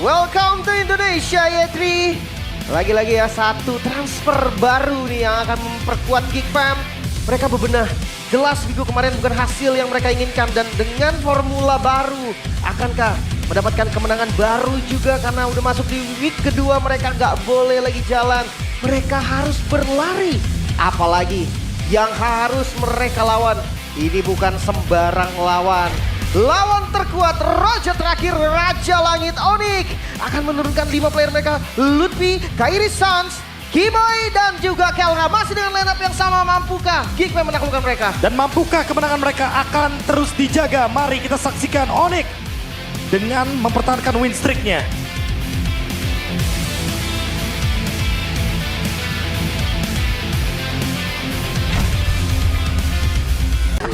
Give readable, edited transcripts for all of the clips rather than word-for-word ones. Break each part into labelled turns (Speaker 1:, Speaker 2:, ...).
Speaker 1: welcome to Indonesia Y3. Lagi-lagi ya satu transfer baru nih yang akan memperkuat Geek Fam. Mereka bebenah, jelas minggu kemarin bukan hasil yang mereka inginkan. Dan dengan formula baru, akankah mendapatkan kemenangan baru juga karena udah masuk di week kedua mereka nggak boleh lagi jalan. Mereka harus berlari. Apalagi yang harus mereka lawan, ini bukan sembarang lawan. Lawan terkuat Raja terakhir, Raja Langit Onyx akan menurunkan 5 player mereka. Lutfi, Kairi Sans, Kiboy dan juga Kelra masih dengan lineup yang sama. Mampukah Geekfam menaklukkan mereka?
Speaker 2: Dan mampukah kemenangan mereka akan terus dijaga? Mari kita saksikan Onyx dengan mempertahankan win streak-nya.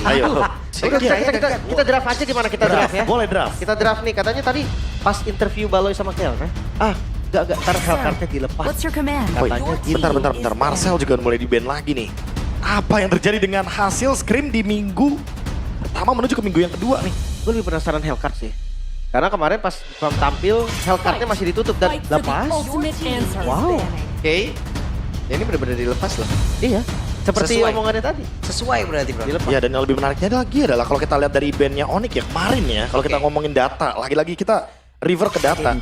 Speaker 2: Ayo.
Speaker 1: Kita draft aja gimana kita draft ya?
Speaker 2: Boleh draft.
Speaker 1: Kita draft nih, katanya tadi pas interview Baloy sama Kelra. Enggak, ntar Hellcard-nya dilepas.
Speaker 3: What's your command?
Speaker 1: Katanya gitu.
Speaker 2: Bentar. Marcel juga mulai di-ban lagi nih. Apa yang terjadi dengan hasil scrim di minggu pertama menuju ke minggu yang kedua nih?
Speaker 1: Gue lebih penasaran Hellcard sih. Karena kemarin pas Fam tampil, Hellcard-nya masih ditutup dan lepas. Wow.
Speaker 4: Oke. Ya, ini benar-benar dilepas loh.
Speaker 1: Iya, seperti
Speaker 4: Sesuai.
Speaker 1: omongannya tadi.
Speaker 4: Sesuai berarti bro.
Speaker 1: Dilepas.
Speaker 2: Ya, dan yang lebih menariknya lagi adalah kalau kita lihat dari bandnya Onyx ya kemarin ya, kalau kita ngomongin data, lagi-lagi kita river ke data.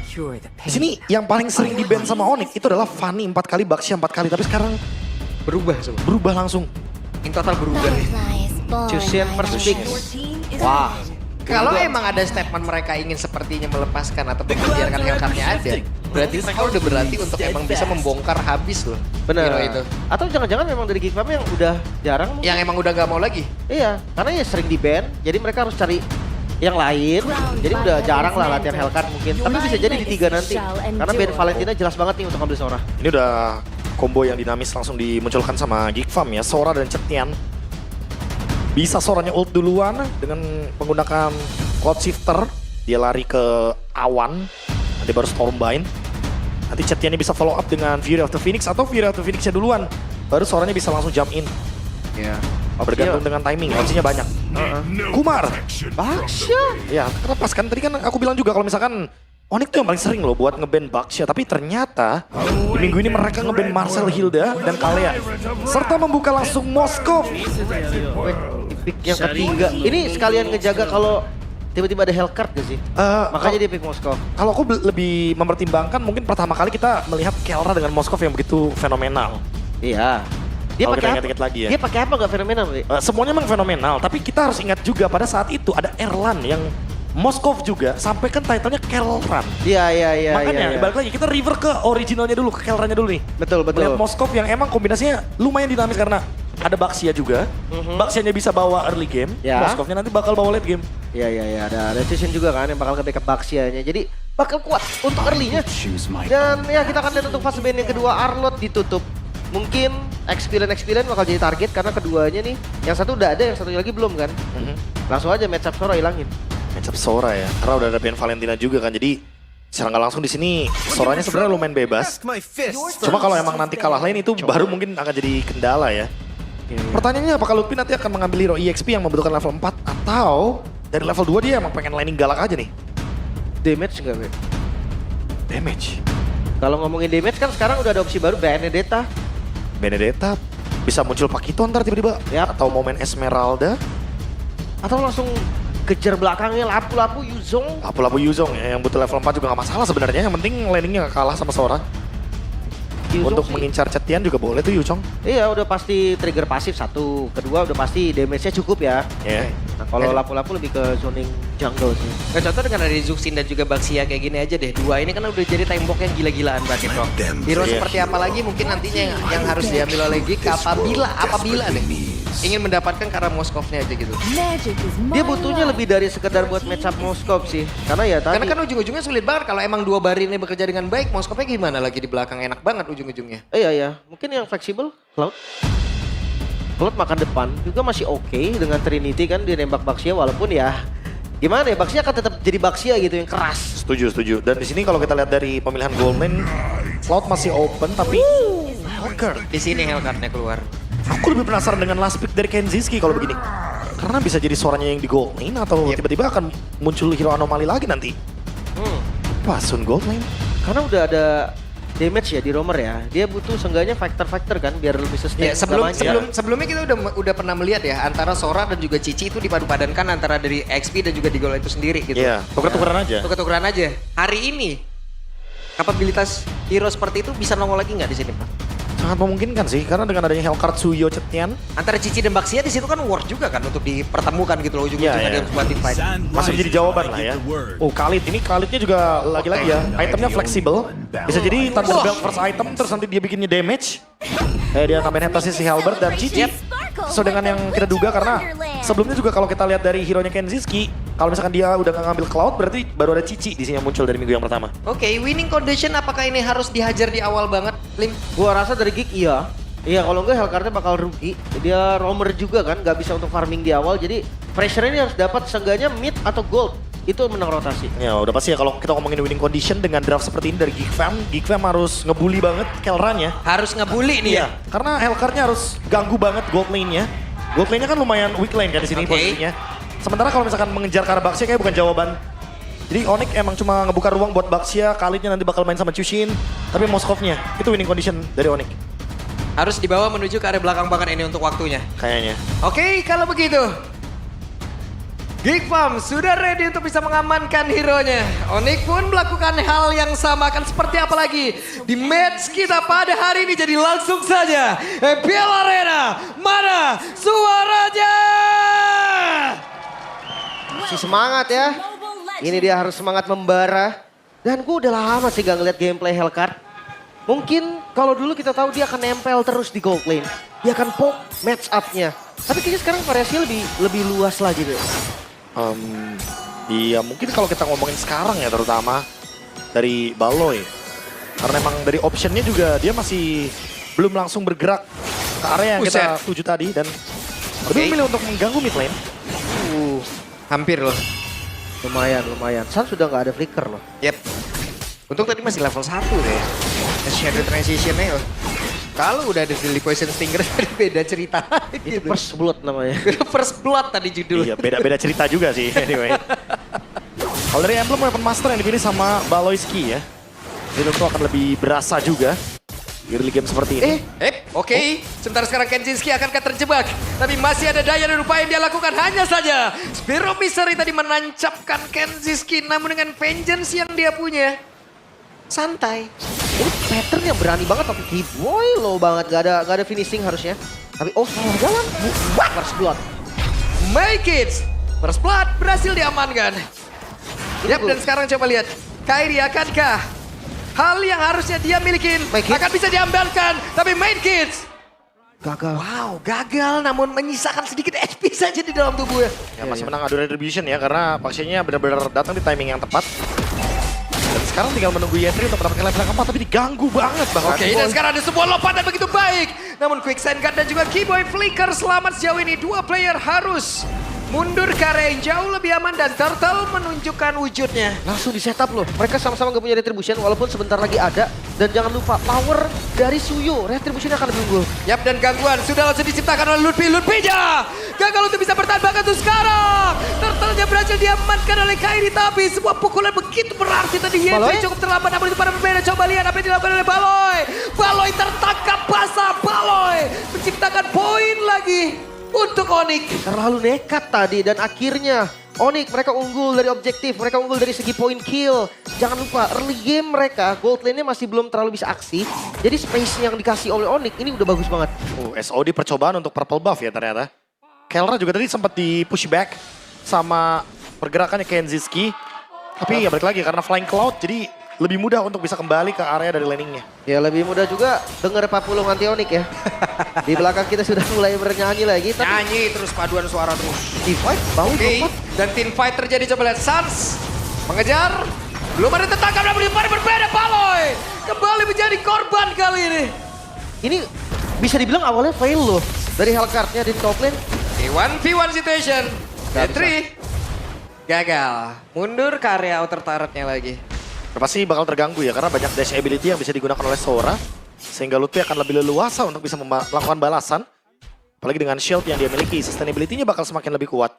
Speaker 2: Di sini yang paling sering di ban sama Onyx itu adalah Fanny 4 kali, Baxia 4 kali, tapi sekarang
Speaker 4: Berubah semua.
Speaker 2: berubah langsung.
Speaker 4: In total berubah.
Speaker 1: Chusean first pick. Wah.
Speaker 4: Kalau emang ada statement mereka ingin sepertinya melepaskan atau membiarkan Hellcard-nya ada, berarti mereka udah berlatih untuk emang bisa membongkar habis loh.
Speaker 1: Benar.
Speaker 4: Hero itu.
Speaker 1: Atau jangan-jangan memang dari Geekfam yang udah jarang.
Speaker 4: Yang emang udah gak mau lagi.
Speaker 1: Iya, karena ya sering di ban, jadi mereka harus cari yang lain. Jadi udah jarang lah latihan Hellcard mungkin. Tapi bisa jadi di 3 nanti. Karena ban Valentina jelas banget nih untuk ambil Sora.
Speaker 2: Ini udah combo yang dinamis langsung dimunculkan sama Geekfam ya, Sora dan Cetian. Bisa Soranya ult duluan dengan menggunakan Cloud Shifter. Dia lari ke awan, nanti baru Stormbind. Nanti Cetiannya bisa follow up dengan Fury of the Phoenix atau Fury of the Phoenix-nya duluan. Baru Soranya bisa langsung jump in.
Speaker 1: Iya.
Speaker 2: Bergantung dengan timing, opsinya banyak. Kumar.
Speaker 1: Baxia.
Speaker 2: Ya, terlepas kan. Tadi kan aku bilang juga kalau misalkan Onyx tuh yang paling sering loh buat nge-ban Baxia. Tapi ternyata di minggu ini mereka nge-ban Marcel, Hilda, dan Kalea. Serta membuka langsung Moskov.
Speaker 1: Pick yang ketiga. Ini sekalian ngejaga kalau tiba-tiba ada Hellcard gak sih? Makanya dia pick Moskov.
Speaker 2: Kalau aku lebih mempertimbangkan mungkin pertama kali kita melihat Kelra dengan Moskov yang begitu fenomenal.
Speaker 1: Iya. Dia
Speaker 2: Kalau
Speaker 1: pakai
Speaker 2: kita
Speaker 1: apa?
Speaker 2: ingat-ingat lagi ya.
Speaker 1: Dia pakai apa gak fenomenal? Ri?
Speaker 2: Semuanya memang fenomenal, tapi kita harus ingat juga pada saat itu ada Erlan yang Moskov juga sampai kan title-nya Kelran.
Speaker 1: Iya.
Speaker 2: Makanya balik lagi kita river ke originalnya dulu, ke Kelrannya dulu nih.
Speaker 1: Betul.
Speaker 2: Melihat Moskov yang emang kombinasinya lumayan dinamis karena ada Baxia juga. Baxianya bisa bawa early game,
Speaker 1: Ya.
Speaker 2: Moskovnya nanti bakal bawa late game.
Speaker 1: Iya. Ada Chusean juga kan yang bakal ke backup Baxianya. Jadi bakal kuat untuk early-nya. Dan ya kita akan lihat untuk fase ban yang kedua, Arlott ditutup. Mungkin experience bakal jadi target karena keduanya nih. Yang satu udah ada, yang satunya lagi belum kan. Langsung aja matchup Sora hilangin.
Speaker 2: Matchup Sora ya, karena udah ada ban Valentina juga kan, jadi secara nggak langsung di sini Soranya sebenarnya lumayan bebas. Cuma kalau emang nanti kalah lane itu baru mungkin akan jadi kendala ya. Pertanyaannya apakah Lutfi nanti akan mengambil hero EXP yang membutuhkan level 4 atau dari level 2 dia emang pengen laning galak aja nih?
Speaker 1: Damage nggak, Be?
Speaker 2: Damage.
Speaker 1: Kalau ngomongin damage kan sekarang udah ada opsi baru, Benedetta.
Speaker 2: Benedetta bisa muncul Pakito ntar tiba-tiba.
Speaker 1: Yap.
Speaker 2: Atau momen Esmeralda.
Speaker 1: Atau langsung kejar belakangnya lapu-lapu Yuzong.
Speaker 2: Lapu-lapu Yuzong ya, yang butuh level 4 juga gak masalah sebenarnya. Yang penting laningnya gak kalah sama Sora.
Speaker 1: Yuzong
Speaker 2: Untuk
Speaker 1: sih.
Speaker 2: mengincar Cetian juga boleh tuh Yuzong.
Speaker 1: Iya udah pasti trigger pasif satu. Kedua udah pasti damage-nya cukup ya.
Speaker 2: Ya.
Speaker 1: Nah, kalau lapu-lapu lebih ke zoning jungle sih.
Speaker 4: Nah, contoh dengan ada Zuxin dan juga Baxia kayak gini aja deh. Dua ini kan udah jadi tembok yang gila-gilaan berarti bro. Hero
Speaker 2: Iya.
Speaker 4: seperti apa lagi mungkin nantinya yang harus diambil oleh Geek apabila deh ingin mendapatkan karena Moskovnya aja gitu.
Speaker 1: Dia butuhnya lebih dari sekedar buat matchup Moskov sih. Karena ya tadi.
Speaker 4: Karena kan ujung-ujungnya sulit banget kalau emang dua bar ini bekerja dengan baik, Moskovnya gimana lagi di belakang enak banget ujung-ujungnya.
Speaker 1: Iya. Mungkin yang fleksibel, Cloud. Cloud makan depan juga masih oke dengan Trinity kan dia nembak Baxia walaupun ya gimana ya Baxia akan tetap jadi Baxia gitu yang keras.
Speaker 2: Setuju. Dan di sini kalau kita lihat dari pemilihan gold lane, Cloud masih open tapi Hellcard.
Speaker 4: Di sini Hellcard-nya keluar.
Speaker 2: Aku lebih penasaran dengan last pick dari Kenziski kalau begini. Karena bisa jadi Soranya yang di gold lane atau tiba-tiba akan muncul hero anomali lagi nanti. Kenapa Sun gold lane?
Speaker 1: Karena udah ada damage ya di roamer ya. Dia butuh seenggaknya factor-factor kan biar lebih sustain.
Speaker 4: Ya, sebelumnya kita udah pernah melihat ya antara Sora dan juga Cici itu dipadu-padankan antara dari XP dan juga di Gold itu sendiri gitu.
Speaker 2: Iya, tuker-tukeran aja.
Speaker 4: Tuker-tukeran aja. Hari ini kapabilitas hero seperti itu bisa nongol lagi nggak di sini, Pak?
Speaker 2: Sangat memungkinkan sih, karena dengan adanya Hellcard, Suyo, Cetian,
Speaker 4: Antara Cici dan Baxia di situ kan worth juga kan untuk dipertemukan gitu loh ujung-ujungnya
Speaker 2: Iya, iya.
Speaker 4: dalam sebuah team fight.
Speaker 2: masih jadi jawaban lah ya. Oh, Khalidnya juga lagi-lagi ya, itemnya fleksibel. Bisa jadi Thunder Belt first item, terus nanti dia bikinnya damage. Dia tambahin hentasnya si Halberd dan Cici. So dengan yang kita duga karena sebelumnya juga kalau kita lihat dari hero-nya Kenziski, kalau misalkan dia udah nggak ngambil Cloud, berarti baru ada Cici di sini yang muncul dari minggu yang pertama.
Speaker 4: Oke, winning condition apakah ini harus dihajar di awal banget, Lim?
Speaker 1: Gua rasa dari Geek iya. Iya kalau enggak Hellcard bakal rugi. Dia roamer juga kan, nggak bisa untuk farming di awal. Jadi pressure ini harus dapat seenggaknya mid atau gold. Itu menang rotasi.
Speaker 2: Ya udah pasti ya kalau kita ngomongin winning condition dengan draft seperti ini dari Geek Fam harus ngebully banget Kelran ya.
Speaker 4: Harus ngebully nih ya.
Speaker 2: Karena Hellcard-nya harus ganggu banget gold lane-nya. Gold lane-nya kan lumayan weak lane kan di sini posisinya. Sementara kalau misalkan mengejar ke arah Baxia kayak bukan jawaban. Jadi Onyx emang cuma ngebuka ruang buat Baxia, Khalidnya nanti bakal main sama Chushin. Tapi Moskovnya itu winning condition dari Onyx
Speaker 4: Harus dibawa menuju ke area belakang bahkan ini untuk waktunya.
Speaker 2: kayaknya.
Speaker 4: Oke, kalau begitu. Geek Farm sudah ready untuk bisa mengamankan hero-nya. Onyx pun melakukan hal yang sama. Akan seperti apa lagi di match kita pada hari ini. Jadi langsung saja. MPL Arena, mana suaranya?
Speaker 1: Si semangat ya. Ini dia harus semangat membara. Dan gue udah lama sih gak ngeliat gameplay Hellcard. Mungkin kalau dulu kita tahu dia akan nempel terus di gold lane. Dia akan poke match up-nya. Tapi kayaknya sekarang variasinya lebih luas lagi deh.
Speaker 2: Iya mungkin kalau kita ngomongin sekarang ya terutama dari Baloy. Karena emang dari optionnya juga dia masih belum langsung bergerak ke area yang kita tuju tadi. Dan lebih memilih untuk mengganggu mid lane.
Speaker 4: Hampir loh.
Speaker 1: Lumayan. San sudah nggak ada flicker loh.
Speaker 4: Yep. Untung tadi masih level 1 deh. Shadow transition-nya loh. Kalau udah ada Deadly Poison Stinger tadi beda cerita.
Speaker 1: Itu First Blood namanya.
Speaker 4: First Blood tadi judul.
Speaker 2: Iya beda-beda cerita juga sih anyway. Kalau dari emblem Weapon Master yang dipilih sama Baloyski ya. Ini tentu akan lebih berasa juga di early game seperti ini.
Speaker 4: Oke. Sementara sekarang Kenzinski akankah terjebak. Tapi masih ada daya dan upaya yang dia lakukan. Hanya saja Spiro Misery tadi menancapkan Kenzinski. Namun dengan vengeance yang dia punya. Santai.
Speaker 1: Ini pattern yang berani banget tapi Keyboy low banget. Gak ada finishing harusnya. Tapi salah jalan. First Blood.
Speaker 4: Make it. First Blood berhasil diamankan. Yap, dan sekarang coba lihat. Kairi akankah hal yang harusnya dia milikin akan bisa diambilkan. Tapi main kids.
Speaker 1: Gagal.
Speaker 4: Wow, gagal namun menyisakan sedikit HP saja di dalam tubuhnya.
Speaker 2: Ya masih menang adu retribution ya karena Paxianya benar-benar datang di timing yang tepat. Dan sekarang tinggal menunggu Yentri untuk mendapatkan level yang keempat tapi diganggu banget bahkan.
Speaker 4: Oke, dan sekarang ada sebuah lompatan begitu baik. Namun Quicksand Guard dan juga Keyboy Flicker selamat sejauh ini. Dua player harus mundur ke area yang jauh lebih aman dan Turtle menunjukkan wujudnya.
Speaker 1: Langsung di setup loh. Mereka sama-sama gak punya retribution walaupun sebentar lagi ada. Dan jangan lupa power dari Suyo. Retribution akan lebih unggul.
Speaker 4: Yap, dan gangguan sudah langsung diciptakan oleh Ludwig-nya. Gagal untuk bisa bertahan bahkan tuh sekarang. Turtle-nya berhasil diamankan oleh Kairi. Tapi sebuah pukulan begitu berarti tadi. Yentri cukup terlambat namun itu pada berbeda. Coba lihat apa yang dilakukan oleh Baloy. Baloy tertangkap basah. Baloy menciptakan poin lagi untuk Onyx.
Speaker 1: Terlalu nekat tadi dan akhirnya Onyx mereka unggul dari objektif, mereka unggul dari segi point kill. Jangan lupa early game mereka gold lane-nya masih belum terlalu bisa aksi. Jadi space yang dikasih oleh Onyx ini udah bagus banget.
Speaker 2: SOD percobaan untuk purple buff ya ternyata. Kelra juga tadi sempat di push back sama pergerakannya Kenziski. Tapi ya balik lagi karena flying cloud jadi lebih mudah untuk bisa kembali ke area dari landingnya.
Speaker 1: Ya lebih mudah juga denger papulung anti Onyx ya. Di belakang kita sudah mulai bernyanyi lagi. Tapi
Speaker 4: Nyanyi terus paduan suara terus.
Speaker 1: team fight bau
Speaker 4: Oke, dan team fight terjadi. Coba lihat Sans mengejar. Belum ada tertangkap namun di pada berbeda. Baloy kembali menjadi korban kali ini.
Speaker 1: Ini bisa dibilang awalnya fail loh. Dari Hellcard-nya di top lane.
Speaker 4: Di 1v1 situation. Yentri gagal. Mundur ke area outer turret-nya lagi.
Speaker 2: Pasti bakal terganggu ya karena banyak dash ability yang bisa digunakan oleh Sora. Sehingga Ludwig akan lebih leluasa untuk bisa melakukan balasan. Apalagi dengan shield yang dia miliki, sustainability-nya bakal semakin lebih kuat.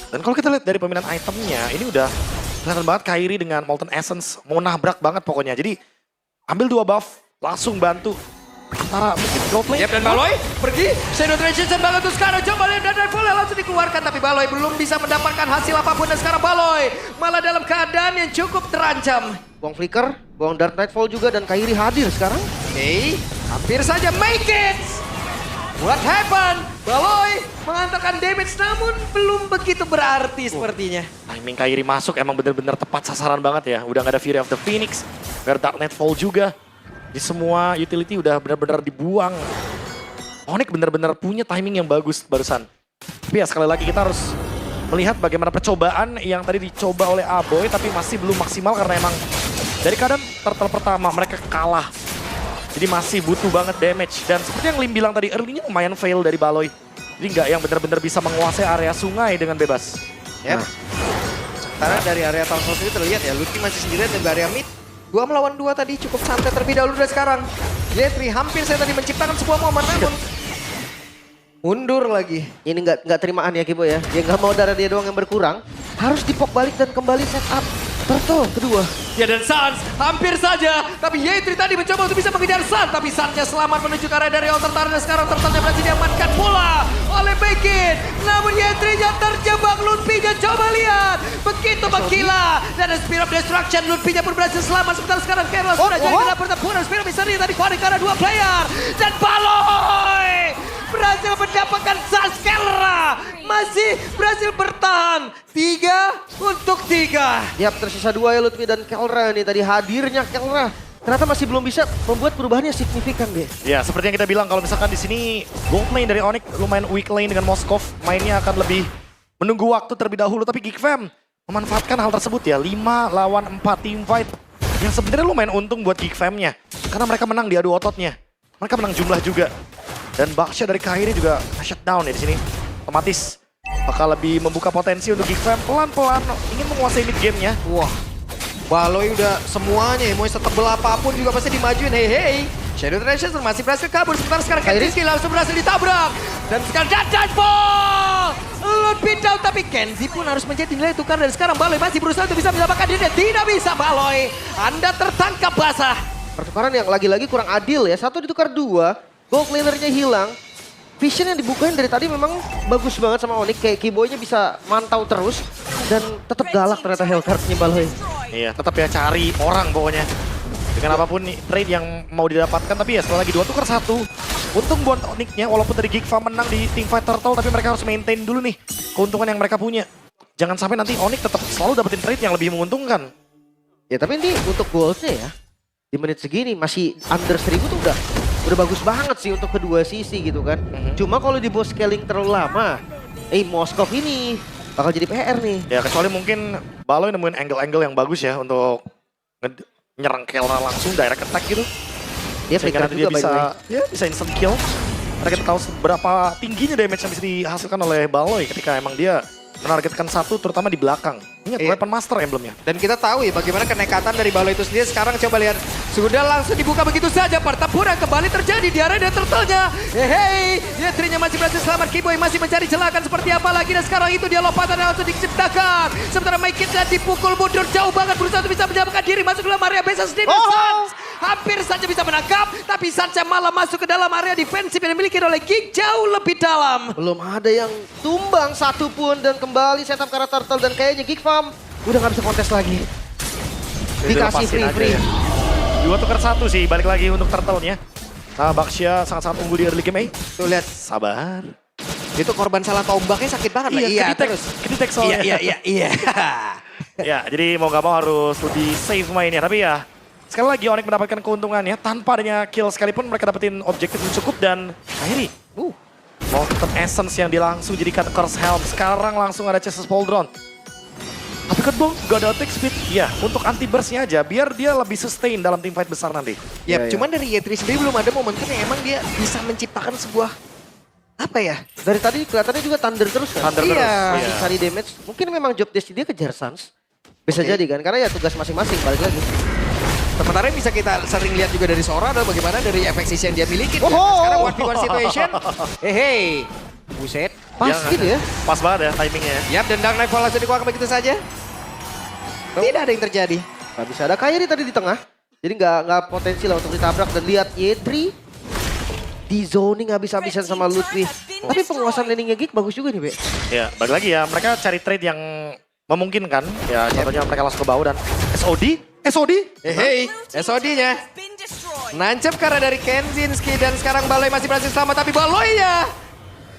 Speaker 2: Dan kalau kita lihat dari peminat itemnya, ini udah kelihatan banget Kairi dengan Molten Essence mau nabrak banget pokoknya. Jadi ambil 2 buff, langsung bantu. Antara mungkin gold lane.
Speaker 4: Yap, dan Baloy pergi. Shadow Transition banget tuh sekarang. Coba lihat dan bola langsung dikeluarkan. Tapi Baloy belum bisa mendapatkan hasil apapun. Dan sekarang Baloy malah dalam keadaan yang cukup terancam.
Speaker 1: Buang Flicker, buang Dark Nightfall juga dan Kairi hadir sekarang.
Speaker 4: Oke, hampir saja make it. What happened? Baloy mengantarkan damage namun belum begitu berarti sepertinya.
Speaker 2: Timing Kairi masuk emang bener-bener tepat sasaran banget ya. Udah gak ada Fury of the Phoenix, gak ada Dark Nightfall juga. Di semua utility udah bener-bener dibuang. Onyx bener-bener punya timing yang bagus barusan. Tapi ya sekali lagi kita harus melihat bagaimana percobaan yang tadi dicoba oleh Aboy tapi masih belum maksimal karena emang dari keadaan turtle pertama mereka kalah. Jadi masih butuh banget damage. Dan seperti yang Lim bilang tadi, early-nya lumayan fail dari Baloy. Jadi nggak yang benar-benar bisa menguasai area sungai dengan bebas.
Speaker 4: Yep. Sementara dari area Town Hall ini terlihat ya, Lucky masih sendirian di area mid. 2 melawan 2 tadi cukup santai terlebih dahulu dan sekarang. Yetri hampir saya tadi menciptakan sebuah momen namun mundur lagi.
Speaker 1: Ini nggak terimaan ya Kibo ya. Dia nggak mau darah dia doang yang berkurang. Harus dipok balik dan kembali set up. Turtle kedua.
Speaker 4: Ya dan Sans hampir saja. Tapi Yetri tadi mencoba untuk bisa mengejar Sans. Tapi Sansnya selamat menuju ke area dari Altar Taran. Dan sekarang Turtle-nya berhasil diamankan pula oleh Bekin. Namun Yetri-nya terjebak. Ludpi-nya coba lihat. Begitu menggila. Dan ada Spear of Destruction. Ludpi-nya pun berhasil selamat. Sementara sekarang Carlos sudah jadi dalam pertempuran. Spear of Misery tadi kuarik karena 2 player. Dan Baloy berhasil mendapatkan Sans. Kelra masih berhasil bertahan. 3 untuk 3.
Speaker 1: Yap, tersisa 2 ya Lutfi dan Kelra nih. Tadi hadirnya Kelra ternyata masih belum bisa membuat perubahannya signifikan deh.
Speaker 2: Ya seperti yang kita bilang kalau misalkan di sini gold lane dari Onyx lumayan weak lane dengan Moskov. Mainnya akan lebih menunggu waktu terlebih dahulu. Tapi Geek Fam memanfaatkan hal tersebut ya. 5 lawan 4 team fight. Yang sebenarnya lumayan untung buat Geek Fam-nya. Karena mereka menang di adu ototnya. Mereka menang jumlah juga. Dan Baksha dari Kairi juga shutdown ya di sini. Otomatis bakal lebih membuka potensi untuk Geek Fam pelan-pelan ingin menguasai mid game-nya.
Speaker 4: Wah, Baloy udah semuanya ya, mau setebel apapun juga pasti dimajuin. Hei. Shadow Transition masih berhasil kabur. Sementara sekarang Kenzie langsung berhasil ditabrak. Dan sekarang Deadfall! Lebih down tapi Kenzie pun harus menjadi nilai tukar. Dan sekarang Baloy masih berusaha untuk bisa mendapatkan dirinya. Tidak bisa Baloy, Anda tertangkap basah.
Speaker 1: Pertukaran yang lagi-lagi kurang adil ya. 1 ditukar 2. Gold lanernya hilang. Vision yang dibukain dari tadi memang bagus banget sama Onyx. Kayak Kiboy-nya bisa mantau terus. Dan tetap galak ternyata Hellcard-nya Baloy.
Speaker 2: Iya tetap ya cari orang pokoknya. Dengan apapun nih, trade yang mau didapatkan. Tapi ya sekali lagi 2 tukar 1. Untung buat Onyx-nya walaupun tadi Geek Fam menang di Teamfight Turtle. Tapi mereka harus maintain dulu nih keuntungan yang mereka punya. Jangan sampai nanti Onyx tetap selalu dapetin trade yang lebih menguntungkan.
Speaker 1: Ya tapi ini untuk goldnya ya. Di menit segini masih under 1000 tuh udah bagus banget sih untuk kedua sisi gitu kan. Cuma kalau di boss scaling terlalu lama, Moskov ini bakal jadi PR nih.
Speaker 2: Ya kecuali mungkin Baloy nemuin angle-angle yang bagus ya untuk nyerang Kelra langsung direct attack gitu.
Speaker 1: Dia
Speaker 2: sehingga
Speaker 1: flicker
Speaker 2: dia
Speaker 1: juga
Speaker 2: bisa,
Speaker 1: by the way.
Speaker 2: ya, bisa instant kill. Karena kita tahu seberapa tingginya damage yang bisa dihasilkan oleh Baloy ketika emang dia menargetkan 1 terutama di belakang. Ingat Weapon Master emblemnya.
Speaker 4: Dan kita tahu ya bagaimana kenekatan dari Baloy itu sendiri. Sekarang coba lihat. Sudah langsung dibuka begitu saja. Pertempuran kembali terjadi di area turtle-nya. Hei, Yetrinya masih berhasil selamat. Kiboy masih mencari celakan seperti apa lagi. Dan sekarang itu dia lompatan yang langsung diciptakan. Sementara Maikitnya dipukul mundur jauh banget. Berusaha untuk bisa menyelamatkan diri. Masuk ke dalam area base sendiri. Sans hampir saja bisa menangkap. Tapi Sansnya malah masuk ke dalam area defensif yang dimiliki oleh Geek jauh lebih dalam.
Speaker 1: Belum ada yang tumbang satupun dan kembali setup ke arah Turtle dan kayaknya Geek Fam udah nggak bisa kontes lagi. Dikasih free.
Speaker 2: Ya. 2 tukar 1 sih balik lagi untuk Turtle-nya. Nah Baksha sangat-sangat unggul di early game.
Speaker 4: Tuh lihat.
Speaker 2: Sabar.
Speaker 4: Itu korban salah tombaknya sakit banget lah. Iya, terus.
Speaker 2: Kedetek soalnya.
Speaker 4: Iya.
Speaker 2: Ya, jadi mau gak mau harus lebih safe mainnya. Tapi ya, sekali lagi Onyx mendapatkan keuntungannya. Tanpa adanya kill sekalipun mereka dapetin objektif yang cukup dan akhirnya. Molten Essence yang langsung jadikan Curse Helm. Sekarang langsung ada Chassis Pauldron. Tapi kan Bang, gak ada attack speed. Ya, untuk anti burst-nya aja, biar dia lebih sustain dalam team fight besar nanti.
Speaker 4: Ya, cuman dari Yetri sendiri belum ada momentum yang emang dia bisa menciptakan sebuah apa ya?
Speaker 1: Dari tadi kelihatannya juga thunder terus kan?
Speaker 2: Thunder terus,
Speaker 1: Masih
Speaker 2: iya.
Speaker 1: cari damage. Mungkin memang job desk dia kejar Sans. Bisa jadi kan, karena ya tugas masing-masing balik lagi.
Speaker 4: Sementara yang bisa kita sering lihat juga dari Sora adalah bagaimana dari efek sisi yang dia miliki.
Speaker 1: Oh,
Speaker 4: Sekarang 1v1 situation. Hei. Buset.
Speaker 1: Pas gitu ya.
Speaker 2: Pas banget ya timingnya.
Speaker 4: Yap, dan Dark Knight langsung dikeluarkan begitu saja. Tidak ada yang terjadi.
Speaker 1: Gak bisa, ada Kairi tadi di tengah. Jadi nggak potensi lah untuk ditabrak. Dan lihat Y3 di zoning habis-habisan sama Lutfi. Tapi penguasaan landingnya Geek bagus juga nih, Be.
Speaker 2: Ya, balik lagi ya. Mereka cari trade yang memungkinkan. Ya, contohnya mereka langsung ke bawah dan SOD.
Speaker 4: Hei, SOD-nya. Nancep karena dari Kenzinski dan sekarang Baloy masih berhasil selamat. Tapi Baloy-nya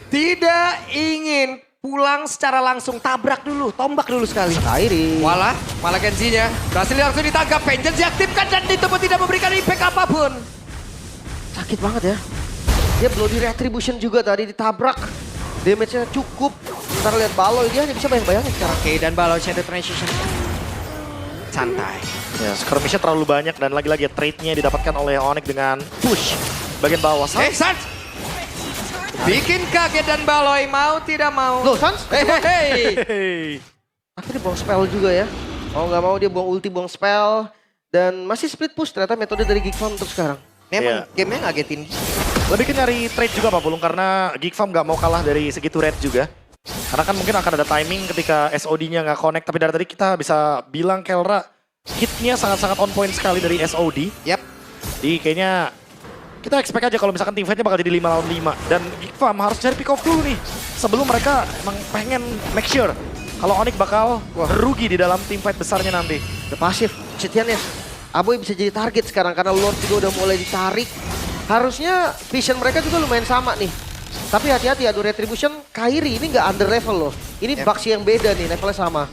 Speaker 4: tidak ingin pulang secara langsung. Tabrak dulu, tombak dulu sekali.
Speaker 1: Kairi.
Speaker 4: Walah, malah Kenzinya berhasil langsung ditangkap. Vengeance diaktifkan dan itu pun tidak memberikan impact apapun.
Speaker 1: Sakit banget ya. Dia bloody retribution juga tadi ditabrak. Damage-nya cukup. Ntar lihat Baloy, dia hanya bisa bayang-bayangin sekarang.
Speaker 4: Oke, dan Baloy Shadow Transition. Santai.
Speaker 2: Ya, skirmishnya terlalu banyak dan lagi-lagi trade-nya didapatkan oleh Onyx dengan push bagian bawah.
Speaker 4: Sans! Bikin kaget dan Baloy mau tidak mau.
Speaker 1: Loh, Sans?
Speaker 4: Hehehe.
Speaker 1: Akhirnya buang spell juga ya. Mau nggak mau dia buang ulti, buang spell. Dan masih split push ternyata metode dari Geek Farm untuk sekarang.
Speaker 4: Memang
Speaker 2: Iya.
Speaker 4: gamenya ngagetin.
Speaker 2: Lebih ke nyari trade juga Pak Pulung karena Geek Farm nggak mau kalah dari segi turret juga. Karena kan mungkin akan ada timing ketika SOD-nya nggak connect. Tapi dari tadi kita bisa bilang Kelra hitnya sangat-sangat on point sekali dari SOD.
Speaker 4: Yap.
Speaker 2: Jadi kayaknya kita expect aja kalau misalkan team fight-nya bakal jadi 5 lawan 5. Dan Geek Farm harus cari pick off dulu nih. Sebelum mereka emang pengen make sure kalau Onyx bakal rugi di dalam team fight besarnya nanti.
Speaker 1: Udah pasif, Cetiannya. Aboy bisa jadi target sekarang karena Lord juga udah mulai ditarik. Harusnya vision mereka juga lumayan sama nih. Tapi hati-hati, adu retribution, Kairi ini nggak under level loh. Ini Baxi yang beda nih, levelnya sama.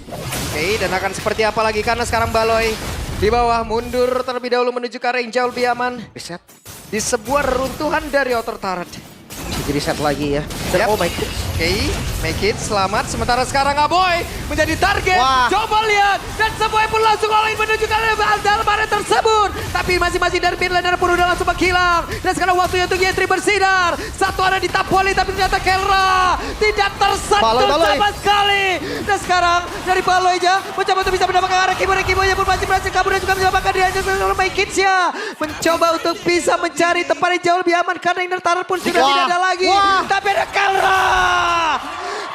Speaker 4: Oke, dan akan seperti apa lagi karena sekarang Baloy di bawah mundur terlebih dahulu menuju ke arah yang jauh lebih aman.
Speaker 1: Reset,
Speaker 4: Di sebuah reruntuhan dari outer turret.
Speaker 1: bisa jadi reset lagi ya. Dan
Speaker 4: Yap.
Speaker 1: oh my god.
Speaker 4: Oke, make it selamat. Sementara sekarang Aboy menjadi target.
Speaker 1: Wah.
Speaker 4: Coba lihat. Dan semuanya pun langsung oleh menuju ke dalam area tersebut. Tapi masing-masing dari mid laner pun udah langsung menghilang. Dan sekarang waktunya untuk Yetri bersinar. Satu ada di Tapoli tapi ternyata Kelra tidak tersentuh
Speaker 1: Baloy.
Speaker 4: sama sekali. Dan sekarang dari Baloy-nya mencoba untuk bisa mendapatkan arah Kibo-nya pun masih berhasil kabur dan juga mendapatkan dihajar oleh My Kids-nya. Mencoba untuk bisa mencari tempat yang jauh lebih aman karena inner turret pun sudah
Speaker 1: Wah.
Speaker 4: tidak ada lagi.
Speaker 1: Wah.
Speaker 4: Tapi ada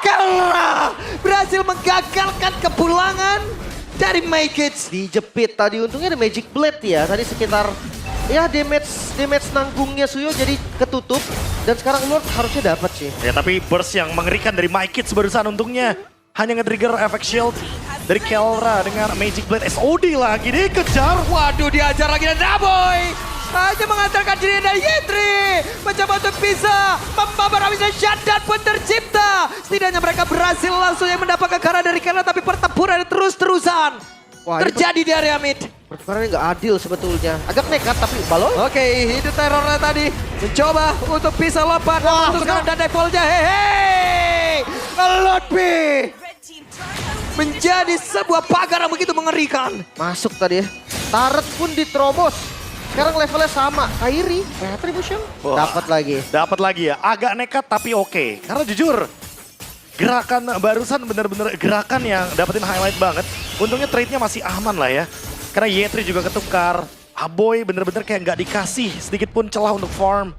Speaker 4: Kelra berhasil menggagalkan kepulangan dari My Kids.
Speaker 1: Dijepit tadi, untungnya ada Magic Blade ya. Tadi sekitar ya damage nanggungnya Suyo jadi ketutup. Dan sekarang Lord harusnya dapat sih.
Speaker 2: Ya tapi burst yang mengerikan dari My Kids barusan untungnya hanya nge-trigger efek shield dari Kelra dengan Magic Blade. SOD lagi dikejar.
Speaker 4: Waduh, diajar lagi dan Aboy hanya mengantarkan diri dari Yetri. Mencoba untuk bisa membabar habisnya shutdown pun tercipta. Setidaknya mereka berhasil langsung yang mendapatkan karena dari Kelra. Tapi pertempuran terus-terusan
Speaker 1: Wah, ini
Speaker 4: terjadi di area mid.
Speaker 1: pertukarannya nggak adil sebetulnya. Agak nekat tapi Baloy.
Speaker 4: Oke, hidup terornya tadi mencoba untuk bisa lompat.
Speaker 1: Wah,
Speaker 4: Untuk sekarang dan defaultnya. Hehehe, Lutfi menjadi sebuah pagar yang begitu mengerikan.
Speaker 1: Masuk tadi ya. Turret pun diterobos. Sekarang levelnya sama. Kairi, retribution.
Speaker 2: Wah.
Speaker 1: Dapat lagi.
Speaker 2: Dapat lagi ya, agak nekat tapi oke. Karena jujur, gerakan barusan bener-bener gerakan yang dapetin highlight banget. Untungnya trade-nya masih aman lah ya. Karena Yetri juga ketukar. Aboy bener-bener kayak nggak dikasih sedikit pun celah untuk farm.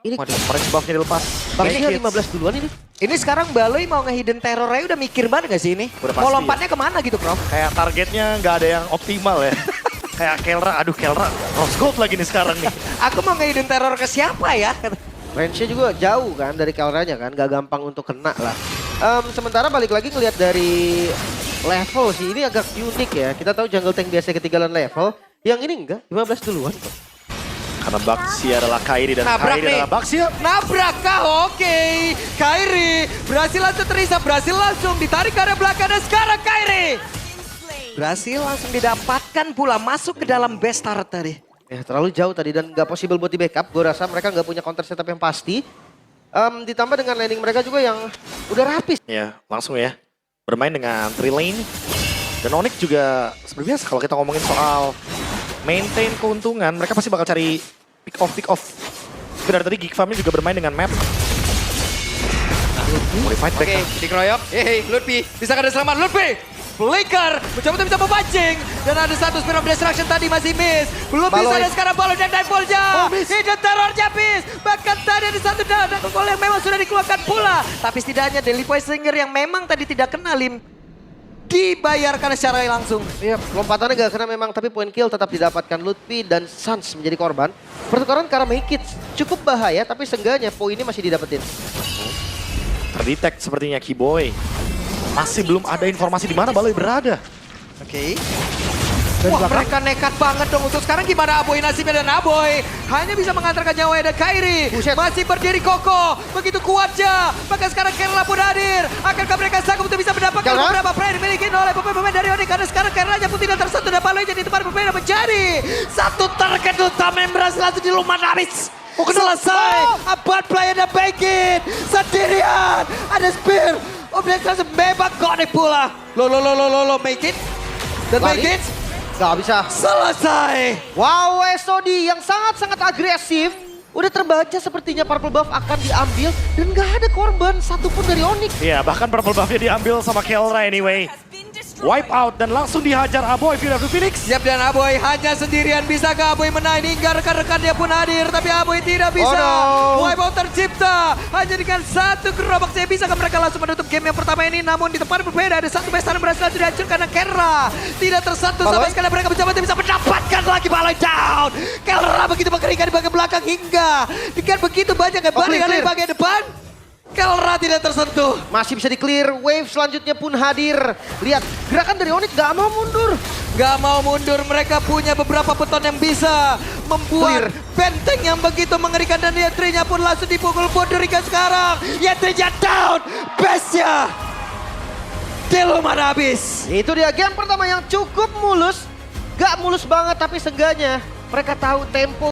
Speaker 1: Ini
Speaker 2: Waduh, orange buff-nya dilepas.
Speaker 1: Baxi
Speaker 2: Kids.
Speaker 1: 15 duluan ini.
Speaker 4: Ini sekarang Baloy mau nge-hidden terror aja udah mikir banget gak sih ini?
Speaker 2: Udah
Speaker 4: Mau
Speaker 2: pasti
Speaker 4: lompatnya kemana gitu, Prof?
Speaker 2: Kayak targetnya nggak ada yang optimal ya. Kayak Kelra, aduh Kelra, Rose Gold lagi nih sekarang nih.
Speaker 4: Aku mau nge-hidden terror ke siapa ya?
Speaker 1: Range-nya juga jauh kan dari Kelranya kan. Gak gampang untuk kena lah. Sementara balik lagi ngelihat dari level sih. Ini agak unik ya. Kita tahu jungle tank biasa ketinggalan level. Yang ini enggak, 15 duluan kok.
Speaker 2: Karena Baxi adalah Kairi dan
Speaker 4: Nabrak
Speaker 2: Kairi
Speaker 4: nih.
Speaker 2: adalah Baxi.
Speaker 4: Nabrak kah? Oke. Kairi berhasil langsung terisa, berhasil langsung ditarik ke arah belakang dan sekarang Kairi berhasil langsung didapatkan pula masuk ke dalam base turret tadi.
Speaker 1: Ya terlalu jauh tadi dan nggak possible buat di backup. Gue rasa mereka nggak punya counter setup yang pasti. Ditambah dengan landing mereka juga yang udah rapi.
Speaker 2: Ya, langsung ya. Bermain dengan 3 lane. Dan Onyx juga seperti biasa kalau kita ngomongin soal maintain keuntungan, mereka pasti bakal cari pick off. Tapi dari tadi Geek Farm-nya juga bermain dengan map. Modified back.
Speaker 4: Oke, dikeroyok. Hehe, Lutfi. Bisa kada selamat Lutfi. Flicker mencoba untuk bisa memancing. Dan ada satu spin of destruction tadi masih miss. Belum bisa
Speaker 1: Baloy.
Speaker 4: dan sekarang Baloy dan Nightfall-nya.
Speaker 1: Oh, miss.
Speaker 4: Hidden terrornya miss. Bahkan tadi ada satu dana gol yang memang sudah dikeluarkan pula. Tapi setidaknya Daily Poisinger yang memang tadi tidak kena Lim. dibayarkan secara langsung.
Speaker 1: Iya, lompatannya gak kena memang, tapi poin kill tetap didapatkan Lutfi dan Sans menjadi korban. Pertukaran karena make it cukup bahaya, tapi seenggaknya poinnya masih didapetin.
Speaker 2: Terdetek sepertinya Kiboy. Masih belum ada informasi di mana Baloy berada.
Speaker 4: Oke. Wah, mereka nekat banget dong untuk sekarang. Gimana Aboy nasibnya, dan Aboy hanya bisa mengantarkan nyawa dan Kairi.
Speaker 1: Buset.
Speaker 4: Masih berdiri kokoh, begitu kuatnya. Maka sekarang Kerala pun hadir. Akankah mereka sanggup untuk bisa mendapatkan
Speaker 1: Kerala?
Speaker 4: beberapa play dimiliki oleh pemain-pemain dari Onyx? Karena sekarang Keralanya pun tidak tersentuh dan Baloy jadi tempat berbeda menjadi satu target utama yang berhasil langsung dilumat habis. Selesai. Abad player dan Begin sendirian. Ada spear. Objek langsung bebas connect pula. Lo, make it. Dan
Speaker 1: Lari.
Speaker 4: Begin
Speaker 1: Gak bisa.
Speaker 4: selesai.
Speaker 1: Wow, SOD yang sangat-sangat agresif. Udah terbaca sepertinya Purple Buff akan diambil dan gak ada korban satupun dari Onyx.
Speaker 2: Iya, bahkan purple buff-nya diambil sama Kelra anyway. Wipe out dan langsung dihajar Aboy Fury of the Phoenix.
Speaker 4: Siap, dan Aboy hanya sendirian. Bisakah Aboy menang? Hingga rekan-rekannya pun hadir, tapi Aboy tidak bisa.
Speaker 1: Oh, no.
Speaker 4: Wipeout tercipta hanya dengan satu gerobak. Saya bisakah mereka langsung menutup game yang pertama ini? Namun di tempat berbeda ada satu pesta yang berhasil dihancurkan karena Kerra tidak tersentuh
Speaker 1: Baloy?
Speaker 4: sampai sekali. Mereka mencoba bisa mendapatkan lagi Baloy down. Kerra begitu mengerikan di bagian belakang hingga dengan begitu banyak yang balik
Speaker 1: clear.
Speaker 4: dari bagian depan. Kerra tidak tersentuh.
Speaker 1: Masih bisa di-clear, wave selanjutnya pun hadir. Lihat, gerakan dari Onyx gak mau mundur.
Speaker 4: Gak mau mundur, mereka punya beberapa beton yang bisa membuat benteng yang begitu mengerikan. Dan Yetrinya pun langsung dipukul mundur hingga sekarang. Yetrinya down, base-nya dilumat habis.
Speaker 1: Itu dia game pertama yang cukup mulus. Gak mulus banget, tapi seenggaknya mereka tahu tempo